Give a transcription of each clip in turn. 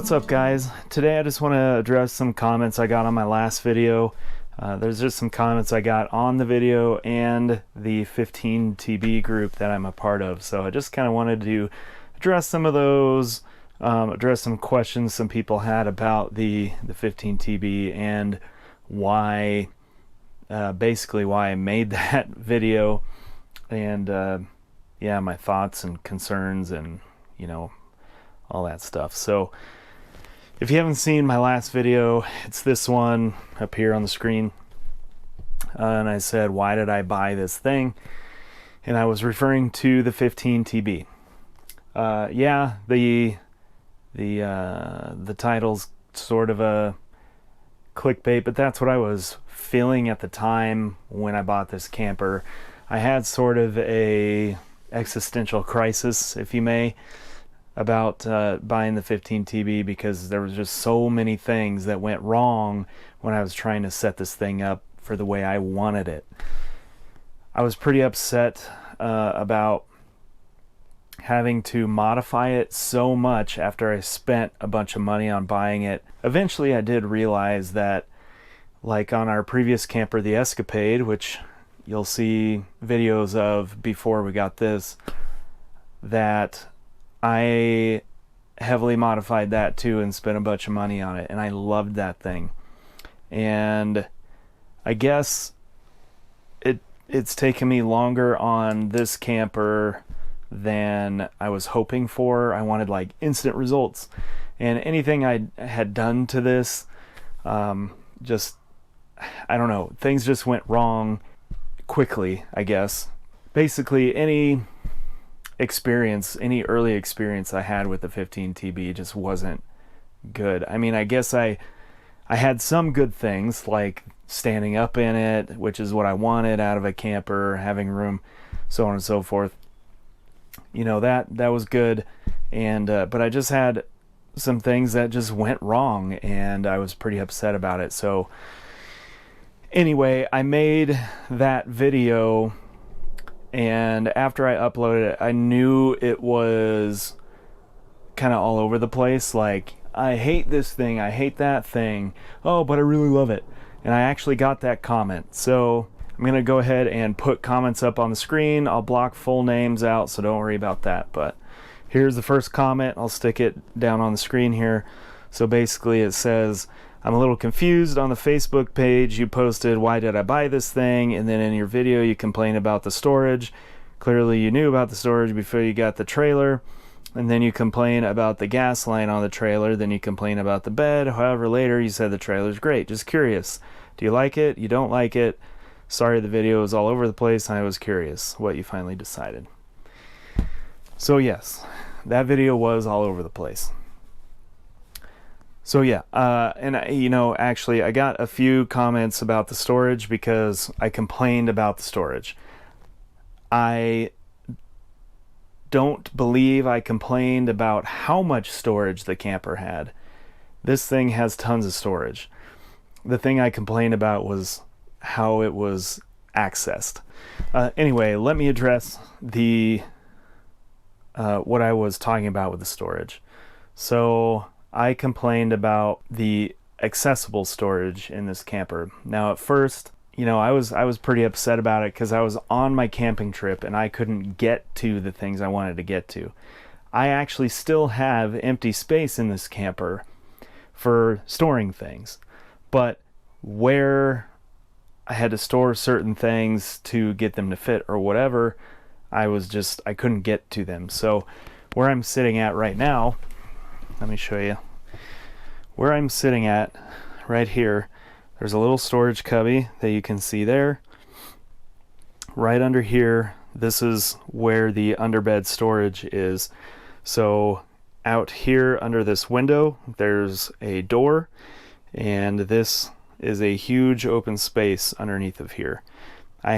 What's up, guys? Today I just want to address some comments I got on my last video. There's just some comments I got on the video and the 15TB group that I'm a part of. So I just kind of wanted to address some of those, address some questions some people had about the 15TB and why, basically why I made that video, and yeah, my thoughts and concerns and, you know, all that stuff. So if you haven't seen my last video, it's this one up here on the screen. And I said, why did I buy this thing? And I was referring to the 15TB. Yeah, the title's sort of a clickbait, but that's what I was feeling at the time when I bought this camper. I had sort of a existential crisis, if you may, about buying the 15TB, because there was just so many things that went wrong when I was trying to set this thing up for the way I wanted it. I was pretty upset about having to modify it so much after I spent a bunch of money on buying it. Eventually I did realize that, like on our previous camper, the Escapade, which you'll see videos of before we got this, that I heavily modified that too and spent a bunch of money on it, and I loved that thing. And I guess it's taken me longer on this camper than I was hoping for. I wanted like instant results, and anything I had done to this, just, I don't know, things just went wrong quickly, I guess. Basically any early experience I had with the 15TB just wasn't good. I mean, I guess I had some good things, like standing up in it, which is what I wanted out of a camper, having room, so on and so forth. You know, that was good, and but I just had some things that just went wrong, and I was pretty upset about it. So anyway, I made that video, and after I uploaded it, I knew it was kind of all over the place. Like, I hate this thing, I hate that thing, oh, but I really love it. And I actually got that comment. So I'm gonna go ahead and put comments up on the screen. I'll block full names out, so don't worry about that. But here's the first comment. I'll stick it down on the screen here. So basically it says, I'm a little confused. On the Facebook page you posted, why did I buy this thing? And then in your video you complain about the storage. Clearly you knew about the storage before you got the trailer. And then you complain about the gas line on the trailer. Then you complain about the bed. However, later you said the trailer's great. Just curious. Do you like it? You don't like it? Sorry, the video was all over the place, and I was curious what you finally decided. So yes, that video was all over the place. So yeah, and you know, actually I got a few comments about the storage because I complained about the storage. I don't believe I complained about how much storage the camper had. This thing has tons of storage. The thing I complained about was how it was accessed. Anyway, let me address the what I was talking about with the storage. So I complained about the accessible storage in this camper. Now at first, you know, I was pretty upset about it because I was on my camping trip and I couldn't get to the things I wanted to get to. I actually still have empty space in this camper for storing things, but where I had to store certain things to get them to fit or whatever, I couldn't get to them. So where I'm sitting at right now, let me show you. Where I'm sitting at right here, there's a little storage cubby that you can see there. Right under here, this is where the underbed storage is. So out here under this window, there's a door, and this is a huge open space underneath of here. I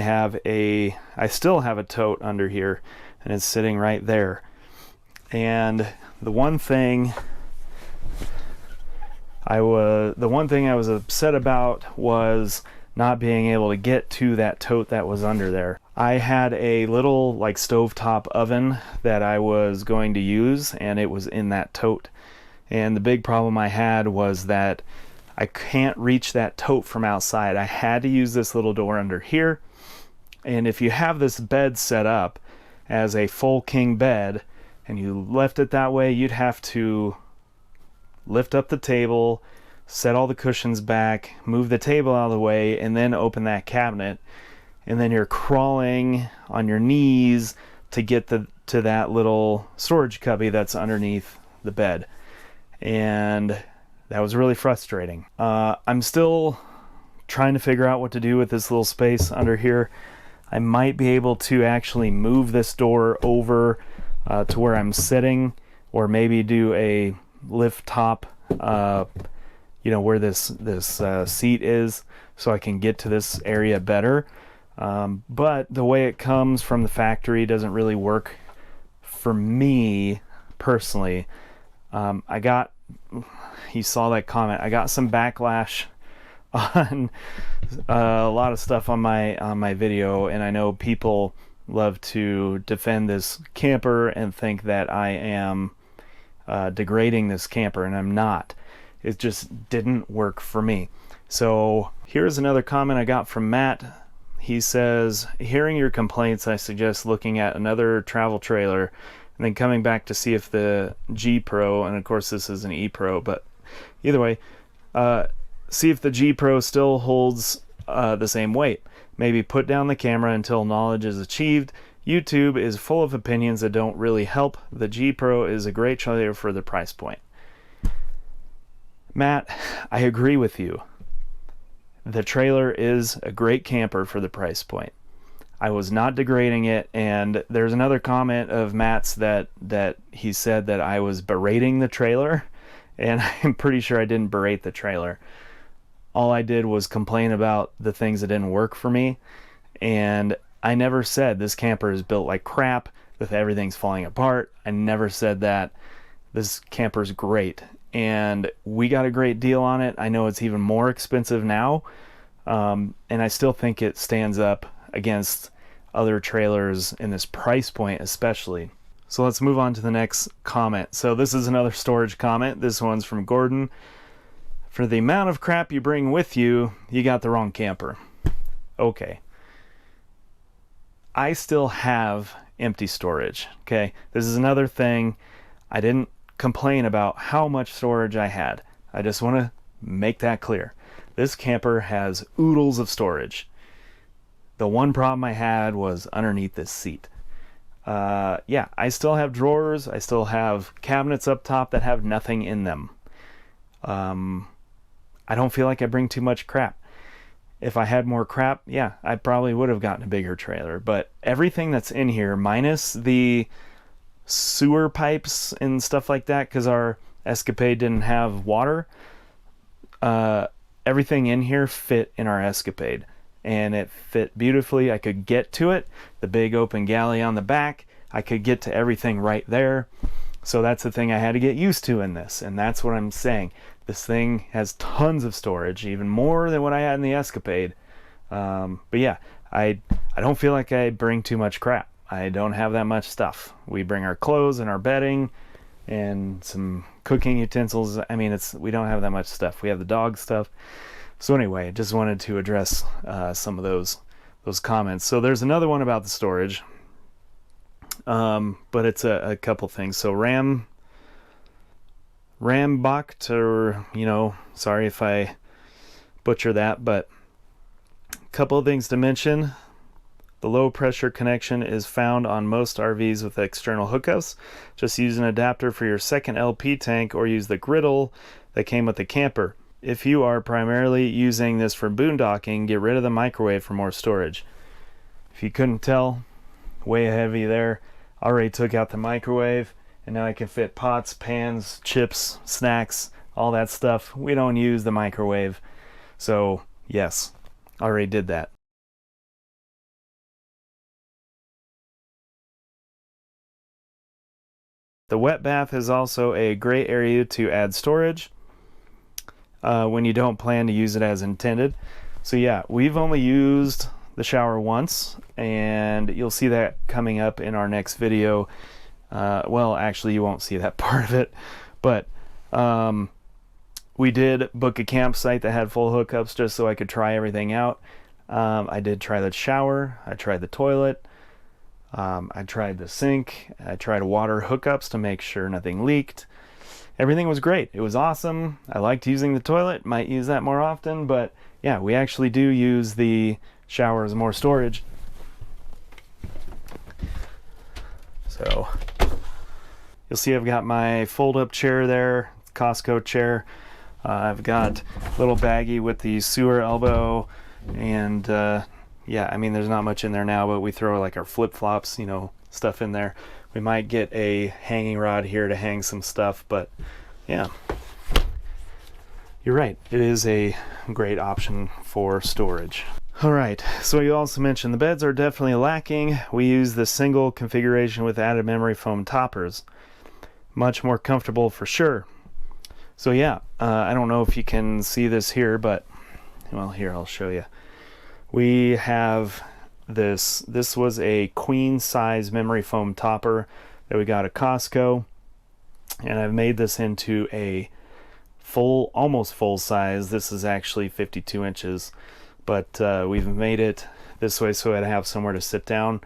still have a tote under here, and it's sitting right there. And the one thing I was upset about was not being able to get to that tote that was under there. I had a little like stovetop oven that I was going to use, and it was in that tote. And the big problem I had was that I can't reach that tote from outside. I had to use this little door under here. And if you have this bed set up as a full king bed and you left it that way, you'd have to lift up the table, set all the cushions back, move the table out of the way, and then open that cabinet. And then you're crawling on your knees to get to that little storage cubby that's underneath the bed. And that was really frustrating. I'm still trying to figure out what to do with this little space under here. I might be able to actually move this door over to where I'm sitting, or maybe do a lift top, you know, where this seat is, so I can get to this area better. But the way it comes from the factory doesn't really work for me personally. You saw that comment. I got some backlash on a lot of stuff on my video, and I know people love to defend this camper and think that I am degrading this camper, and I'm not. It just didn't work for me. So here's another comment I got from Matt. He says, hearing your complaints, I suggest looking at another travel trailer and then coming back to see if the G Pro, and of course this is an E Pro, but either way, see if the G Pro still holds the same weight. Maybe put down the camera until knowledge is achieved. YouTube is full of opinions that don't really help. The G Pro is a great trailer for the price point. Matt, I agree with you. The trailer is a great camper for the price point. I was not degrading it, and there's another comment of Matt's that he said that I was berating the trailer, and I'm pretty sure I didn't berate the trailer. All I did was complain about the things that didn't work for me, and I never said this camper is built like crap, that everything's falling apart. I never said that. This camper's great, and we got a great deal on it. I know it's even more expensive now, and I still think it stands up against other trailers in this price point especially. So let's move on to the next comment. So this is another storage comment. This one's from Gordon. For the amount of crap you bring with you, you got the wrong camper. Okay. I still have empty storage. Okay, this is another thing. I didn't complain about how much storage I had. I just want to make that clear. This camper has oodles of storage. The one problem I had was underneath this seat. Yeah, I still have drawers. I still have cabinets up top that have nothing in them. I don't feel like I bring too much crap. If I had more crap, yeah, I probably would have gotten a bigger trailer. But everything that's in here, minus the sewer pipes and stuff like that, because our Escapade didn't have water, everything in here fit in our Escapade. And it fit beautifully. I could get to it. The big open galley on the back, I could get to everything right there. So that's the thing I had to get used to in this, and that's what I'm saying. This thing has tons of storage, even more than what I had in the Escapade. But yeah, I don't feel like I bring too much crap. I don't have that much stuff. We bring our clothes and our bedding and some cooking utensils. I mean, we don't have that much stuff. We have the dog stuff. So anyway, just wanted to address some of those comments. So there's another one about the storage, but it's a couple things. So Rambocht, or, you know, sorry if I butcher that, but a couple of things to mention. The low pressure connection is found on most RVs with external hookups. Just use an adapter for your second LP tank, or use the griddle that came with the camper. If you are primarily using this for boondocking, get rid of the microwave for more storage. If you couldn't tell, way heavy there. Already took out the microwave, and now I can fit pots, pans, chips, snacks, all that stuff. We don't use the microwave. So yes, already did that. The wet bath is also a great area to add storage when you don't plan to use it as intended. So yeah, we've only used the shower once, and you'll see that coming up in our next video. Well, actually you won't see that part of it, but We did book a campsite that had full hookups just so I could try everything out. I did try the shower, I tried the toilet, I tried the sink, I tried water hookups to make sure nothing leaked. Everything was great. It was awesome. I liked using the toilet, might use that more often, but yeah, we actually do use the shower as more storage. So you'll see I've got my fold-up chair there, Costco chair. I've got a little baggie with the sewer elbow, and yeah, I mean, there's not much in there now, but we throw like our flip-flops, you know, stuff in there. We might get a hanging rod here to hang some stuff, but yeah, you're right. It is a great option for storage. All right, so you also mentioned the beds are definitely lacking. We use the single configuration with added memory foam toppers. Much more comfortable for sure. So yeah, I don't know if you can see this here, but well, here, I'll show you. We have this was a queen size memory foam topper that we got at Costco, and I've made this into a almost full size. This is actually 52 inches, but we've made it this way so I'd have somewhere to sit down.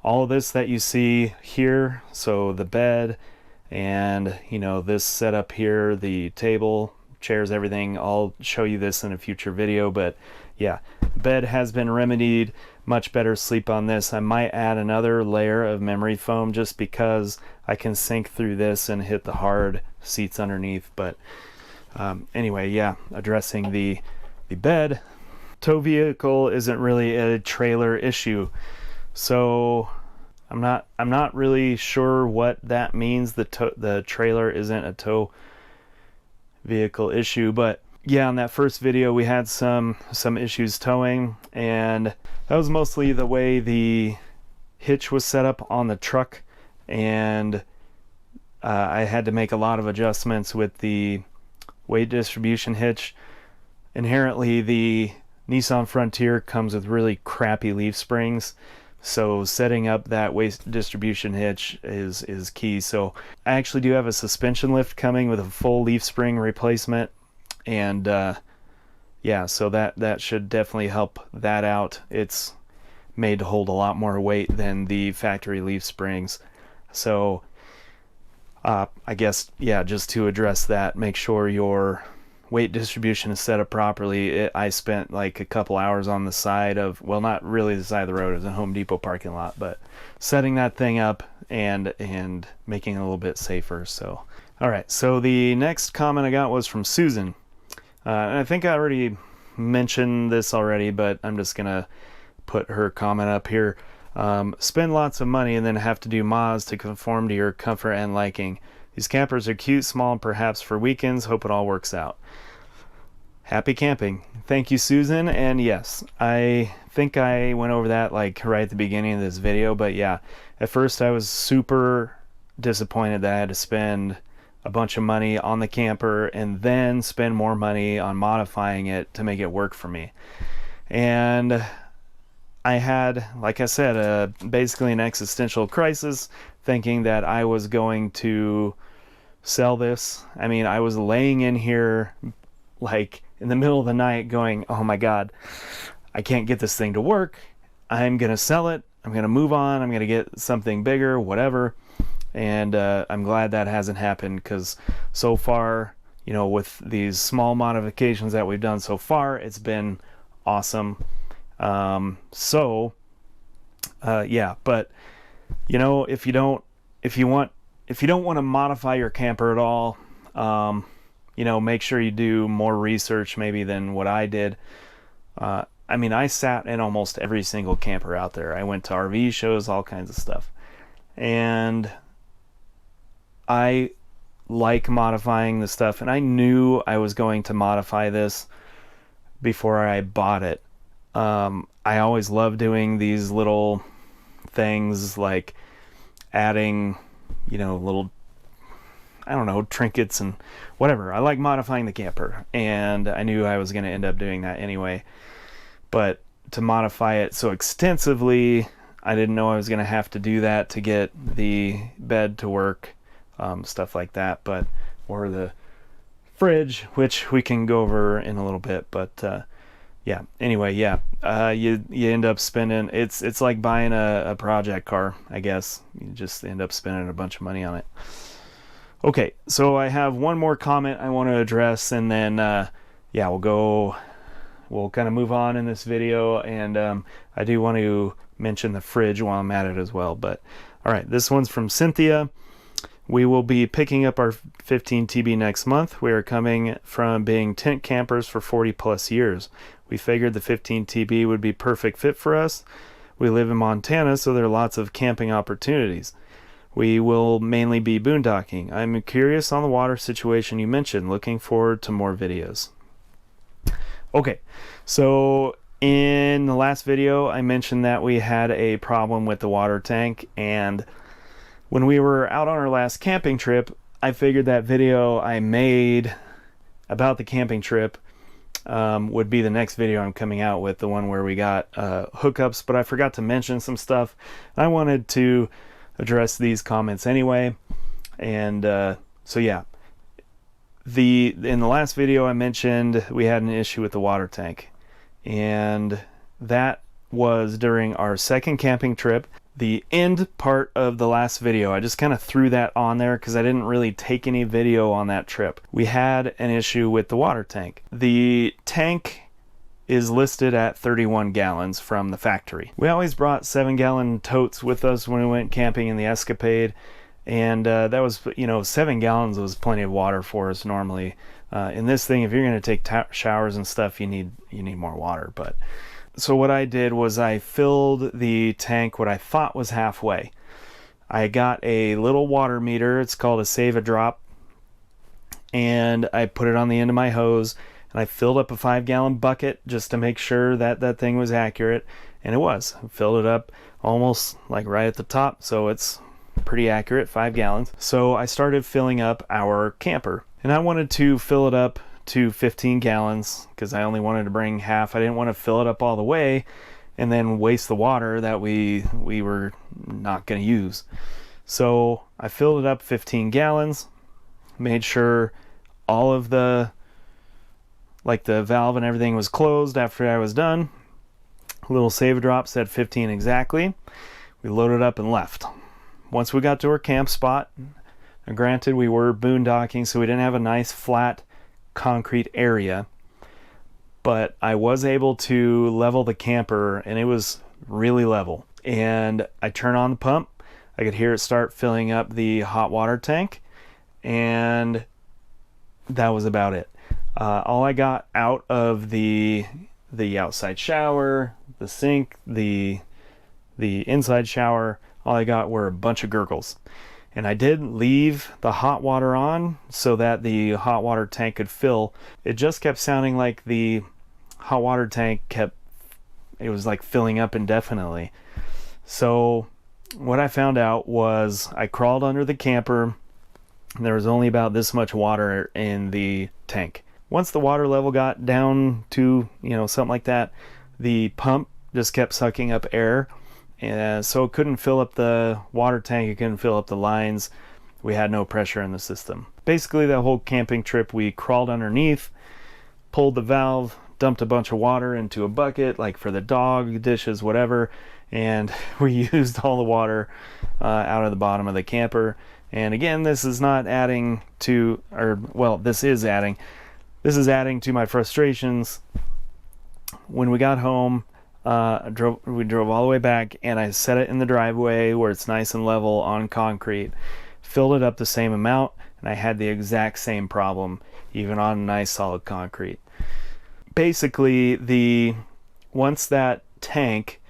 All of this that you see here, so the bed and, you know, this setup here, the table, chairs, everything, I'll show you this in a future video. But yeah, bed has been remedied. Much better sleep on this. I might add another layer of memory foam just because I can sink through this and hit the hard seats underneath. But anyway, yeah, addressing the bed. Tow vehicle isn't really a trailer issue, so I'm not really sure what that means. The trailer isn't a tow vehicle issue, but yeah, on that first video we had some issues towing, and that was mostly the way the hitch was set up on the truck, and I had to make a lot of adjustments with the weight distribution hitch. Inherently, the Nissan Frontier comes with really crappy leaf springs, so setting up that weight distribution hitch is key. So I actually do have a suspension lift coming with a full leaf spring replacement, and yeah, so that should definitely help that out. It's made to hold a lot more weight than the factory leaf springs. So I guess, yeah, just to address that, make sure your weight distribution is set up properly. I spent like a couple hours on the side of, well, not really the side of the road, it was a Home Depot parking lot, but setting that thing up and making it a little bit safer. So all right, so the next comment I got was from Susan, and I think I already mentioned this already, but I'm just gonna put her comment up here. Spend lots of money and then have to do mods to conform to your comfort and liking. These campers are cute, small, and perhaps for weekends. Hope it all works out. Happy camping. Thank you, Susan. And yes, I think I went over that like right at the beginning of this video, but yeah, at first I was super disappointed that I had to spend a bunch of money on the camper and then spend more money on modifying it to make it work for me. And I had, like I said, basically an existential crisis, thinking that I was going to sell this. I mean, I was laying in here like in the middle of the night going, oh my God, I can't get this thing to work. I'm going to sell it. I'm going to move on. I'm going to get something bigger, whatever. And I'm glad that hasn't happened, because so far, you know, with these small modifications that we've done so far, it's been awesome. Yeah, but you know, if you don't want to modify your camper at all, you know, make sure you do more research maybe than what I did. I mean, I sat in almost every single camper out there. I went to RV shows, all kinds of stuff, and I like modifying the stuff, and I knew I was going to modify this before I bought it. I always love doing these little things like adding, you know, little, I don't know, trinkets and whatever. I like modifying the camper, and I knew I was going to end up doing that anyway. But to modify it so extensively, I didn't know I was going to have to do that to get the bed to work, stuff like that. But or the fridge, which we can go over in a little bit, but yeah, anyway, yeah, you end up spending, it's like buying a project car, I guess. You just end up spending a bunch of money on it. Okay, so I have one more comment I want to address, and then yeah, we'll kind of move on in this video, and I do want to mention the fridge while I'm at it as well. But all right, this one's from Cynthia. We will be picking up our 15 TB next month. We are coming from being tent campers for 40 plus years. We figured the 15 TB would be perfect fit for us. We live in Montana, so there are lots of camping opportunities. We will mainly be boondocking. I'm curious on the water situation you mentioned. Looking forward to more videos. Okay, so in the last video, I mentioned that we had a problem with the water tank, and when we were out on our last camping trip, I figured that video I made about the camping trip would be the next video I'm coming out with, the one where we got hookups, but I forgot to mention some stuff. I wanted to address these comments anyway, and so yeah, in the last video I mentioned we had an issue with the water tank, and that was during our second camping trip. The end part of the last video, I just kind of threw that on there because I didn't really take any video on that trip. We had an issue with the water tank. The tank is listed at 31 gallons from the factory. We always brought 7-gallon totes with us when we went camping in the Escapade, and that was, 7 gallons was plenty of water for us normally. In this thing, if you're going to take showers and stuff, you need more water. But so what I did was I filled the tank what I thought was halfway. I got a little water meter, it's called a Save a Drop, and I put it on the end of my hose, and I filled up a 5-gallon bucket just to make sure that that thing was accurate, and it was. I filled it up almost like right at the top, so it's pretty accurate, 5 gallons. So I started filling up our camper, and I wanted to fill it up to 15 gallons because I only wanted to bring half. I didn't want to fill it up all the way and then waste the water that we were not going to use. So I filled it up 15 gallons, made sure all of the valve and everything was closed after I was done. A little Save a Drop said 15 exactly. We loaded up and left. Once we got to our camp spot, granted we were boondocking, so we didn't have a nice flat concrete area, but I was able to level the camper, and it was really level. And I turn on the pump, I could hear it start filling up the hot water tank, and that was about it. All I got out of the outside shower, the sink, the inside shower, all I got were a bunch of gurgles. And I did leave the hot water on so that the hot water tank could fill. It just kept sounding like the hot water tank it was like filling up indefinitely. So what I found out was I crawled under the camper, and there was only about this much water in the tank. Once the water level got down to, something like that, the pump just kept sucking up air. And so it couldn't fill up the water tank, it couldn't fill up the lines. We had no pressure in the system. Basically, the whole camping trip, we crawled underneath, pulled the valve, dumped a bunch of water into a bucket, like for the dog, dishes, whatever, and we used all the water out of the bottom of the camper. And again, this is not adding to, this is adding to my frustrations. When we got home, we drove all the way back, and I set it in the driveway where it's nice and level on concrete, filled it up the same amount, and I had the exact same problem even on nice solid concrete. Basically, once that tank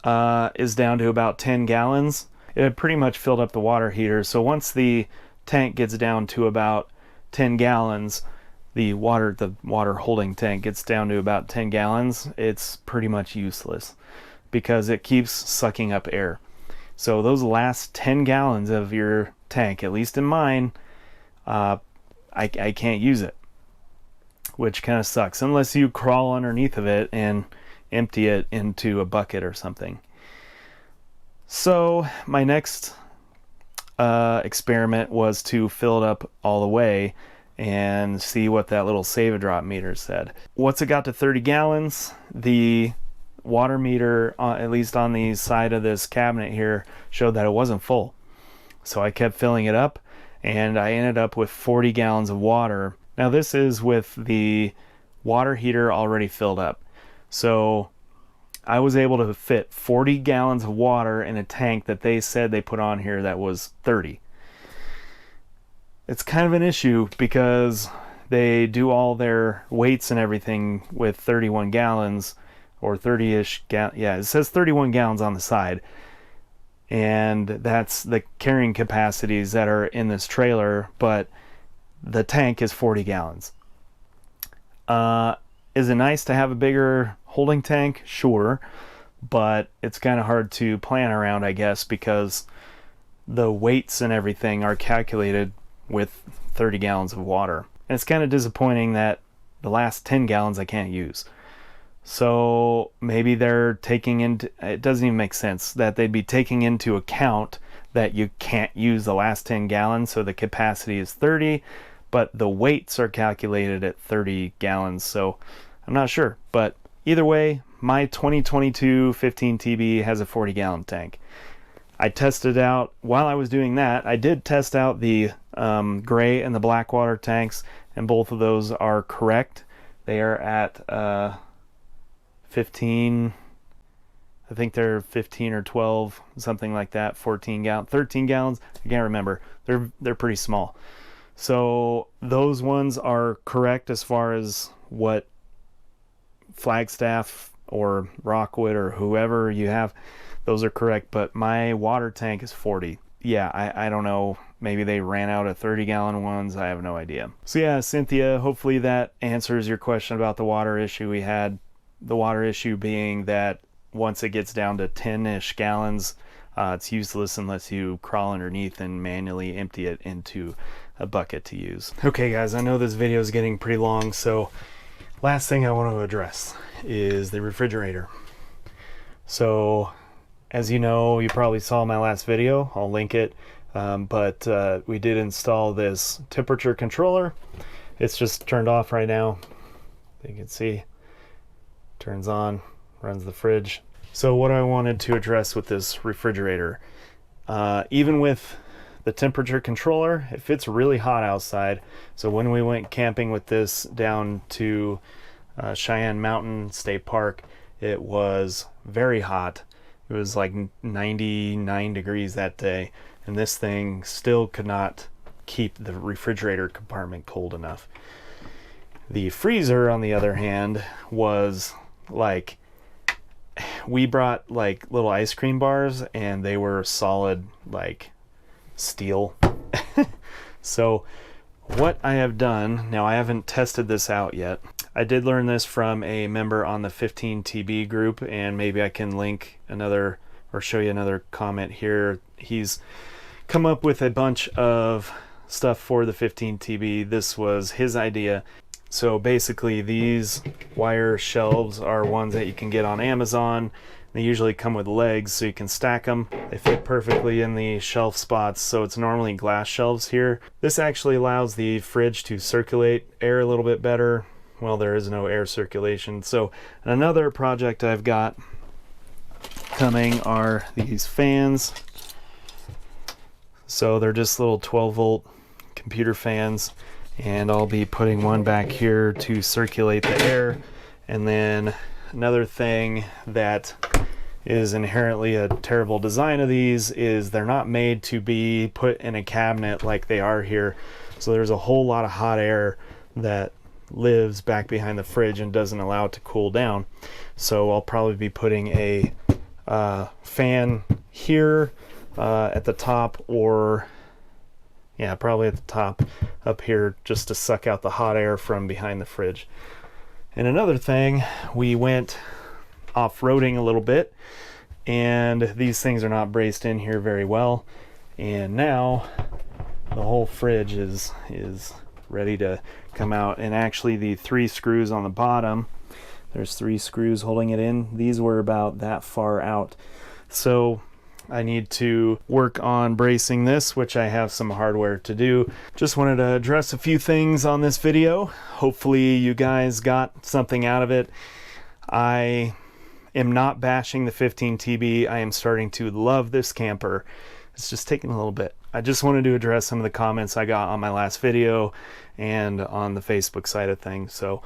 is down to about 10 gallons, it had pretty much filled up the water heater. So once the tank gets down to about 10 gallons, the water holding tank gets down to about 10 gallons, it's pretty much useless because it keeps sucking up air. So those last 10 gallons of your tank, at least in mine, I can't use it, which kind of sucks unless you crawl underneath of it and empty it into a bucket or something. So my next experiment was to fill it up all the way, and see what that little save-a-drop meter said. Once it got to 30 gallons, the water meter, at least on the side of this cabinet here, showed that it wasn't full. So I kept filling it up, and I ended up with 40 gallons of water. Now this is with the water heater already filled up. So I was able to fit 40 gallons of water in a tank that they said they put on here that was 30. It's kind of an issue because they do all their weights and everything with 31 gallons or 30-ish gallons. Yeah, it says 31 gallons on the side. And that's the carrying capacities that are in this trailer, but the tank is 40 gallons. Is it nice to have a bigger holding tank? Sure, but it's kind of hard to plan around, I guess, because the weights and everything are calculated with 30 gallons of water. And it's kind of disappointing that the last 10 gallons I can't use. So maybe they're taking into, it doesn't even make sense that they'd be taking into account that you can't use the last 10 gallons, so the capacity is 30, but the weights are calculated at 30 gallons, so I'm not sure. But either way, my 2022 15TB has a 40-gallon tank. I tested out, while I was doing that, I did test out the gray and the black water tanks, and both of those are correct. They are at 15, I think they're 15 or 12, something like that, 13 gallons, I can't remember. They're pretty small. So those ones are correct as far as what Flagstaff or Rockwood or whoever you have, those are correct, but my water tank is 40. Yeah, I don't know, maybe they ran out of 30-gallon ones, I have no idea. So yeah, Cynthia, hopefully that answers your question about the water issue we had. The water issue being that once it gets down to 10-ish gallons, it's useless unless you crawl underneath and manually empty it into a bucket to use. Okay guys, I know this video is getting pretty long, so last thing I want to address is the refrigerator. So as you know, you probably saw my last video, I'll link it, but we did install this temperature controller. It's just turned off right now. You can see, turns on, runs the fridge. So what I wanted to address with this refrigerator, even with the temperature controller, if it's really hot outside, so when we went camping with this down to Cheyenne Mountain State Park, it was very hot. It was like 99 degrees that day, and this thing still could not keep the refrigerator compartment cold enough. The freezer, on the other hand, was like, we brought like little ice cream bars and they were solid like steel. So what I have done, now I haven't tested this out yet. I did learn this from a member on the 15TB group, and maybe I can link another or show you another comment here. He's come up with a bunch of stuff for the 15TB. This was his idea. So basically these wire shelves are ones that you can get on Amazon. They usually come with legs so you can stack them. They fit perfectly in the shelf spots, so it's normally glass shelves here. This actually allows the fridge to circulate air a little bit better. Well, there is no air circulation. So another project I've got coming are these fans. So they're just little 12-volt computer fans, and I'll be putting one back here to circulate the air. And then another thing that is inherently a terrible design of these is they're not made to be put in a cabinet like they are here. So there's a whole lot of hot air that lives back behind the fridge and doesn't allow it to cool down. So I'll probably be putting a fan here at the top, or yeah, probably at the top up here, just to suck out the hot air from behind the fridge. And another thing, we went off-roading a little bit, and these things are not braced in here very well, and now the whole fridge is ready to come out. And actually the 3 screws on the bottom, there's 3 screws holding it in, these were about that far out. So I need to work on bracing this, which I have some hardware to do. Just wanted to address a few things on this video. Hopefully you guys got something out of it. I am not bashing the 15TB. I am starting to love this camper. It's just taking a little bit. I just wanted to address some of the comments I got on my last video and on the Facebook side of things. So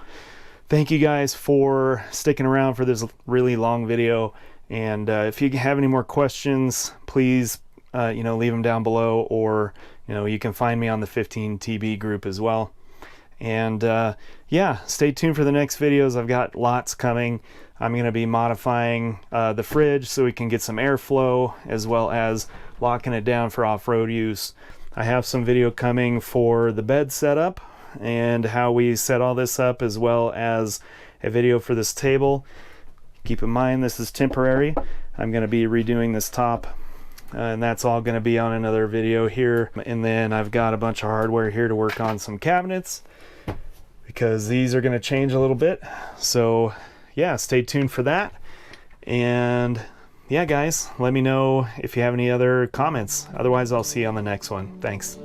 thank you guys for sticking around for this really long video. And if you have any more questions, please leave them down below, or you can find me on the 15TB group as well. And yeah, stay tuned for the next videos. I've got lots coming. I'm going to be modifying the fridge so we can get some airflow, as well as locking it down for off-road use. I have some video coming for the bed setup and how we set all this up, as well as a video for this table. Keep in mind this is temporary. I'm going to be redoing this top, and that's all going to be on another video here. And then I've got a bunch of hardware here to work on some cabinets, because these are going to change a little bit. So yeah, stay tuned for that. And yeah, guys, let me know if you have any other comments. Otherwise, I'll see you on the next one. Thanks.